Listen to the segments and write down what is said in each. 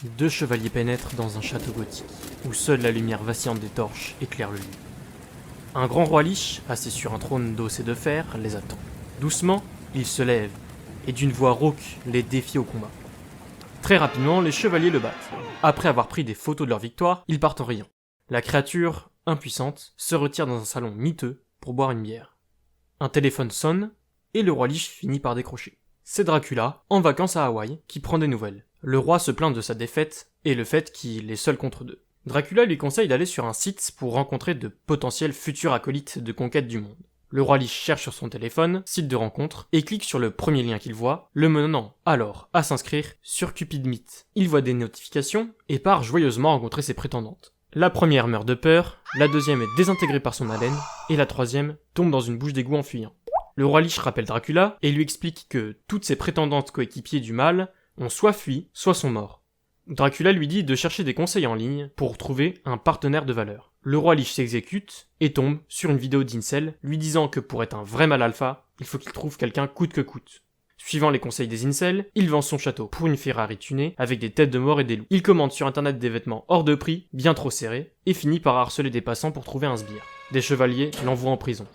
Deux chevaliers pénètrent dans un château gothique, où seule la lumière vacillante des torches éclaire le lieu. Un grand roi liche, assis sur un trône d'os et de fer, les attend. Doucement, il se lève, et d'une voix rauque les défie au combat. Très rapidement, les chevaliers le battent. Après avoir pris des photos de leur victoire, ils partent en riant. La créature, impuissante, se retire dans un salon miteux pour boire une bière. Un téléphone sonne, et le roi liche finit par décrocher. C'est Dracula, en vacances à Hawaï, qui prend des nouvelles. Le roi se plaint de sa défaite et le fait qu'il est seul contre deux. Dracula lui conseille d'aller sur un site pour rencontrer de potentiels futurs acolytes de conquête du monde. Le roi liche cherche sur son téléphone, site de rencontre, et clique sur le premier lien qu'il voit, le menant alors à s'inscrire sur Cupid Meet. Il voit des notifications et part joyeusement rencontrer ses prétendantes. La première meurt de peur, la deuxième est désintégrée par son haleine, et la troisième tombe dans une bouche d'égout en fuyant. Le roi liche rappelle Dracula et lui explique que toutes ses prétendantes coéquipiers du mal ont soit fui, soit sont morts. Dracula lui dit de chercher des conseils en ligne pour trouver un partenaire de valeur. Le roi liche s'exécute et tombe sur une vidéo d'Incel lui disant que pour être un vrai mâle alpha, il faut qu'il trouve quelqu'un coûte que coûte. Suivant les conseils des Incels, il vend son château pour une Ferrari tunée avec des têtes de mort et des loups. Il commande sur internet des vêtements hors de prix, bien trop serrés, et finit par harceler des passants pour trouver un sbire. Des chevaliers l'envoient en prison.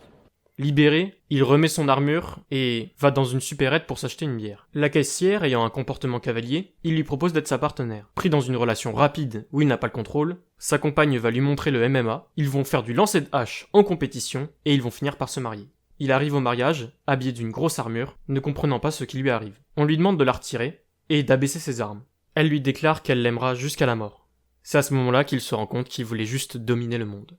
Libéré, il remet son armure et va dans une supérette pour s'acheter une bière. La caissière, ayant un comportement cavalier, il lui propose d'être sa partenaire. Pris dans une relation rapide où il n'a pas le contrôle, sa compagne va lui montrer le MMA, ils vont faire du lancer de hache en compétition et ils vont finir par se marier. Il arrive au mariage, habillé d'une grosse armure, ne comprenant pas ce qui lui arrive. On lui demande de la retirer et d'abaisser ses armes. Elle lui déclare qu'elle l'aimera jusqu'à la mort. C'est à ce moment-là qu'il se rend compte qu'il voulait juste dominer le monde.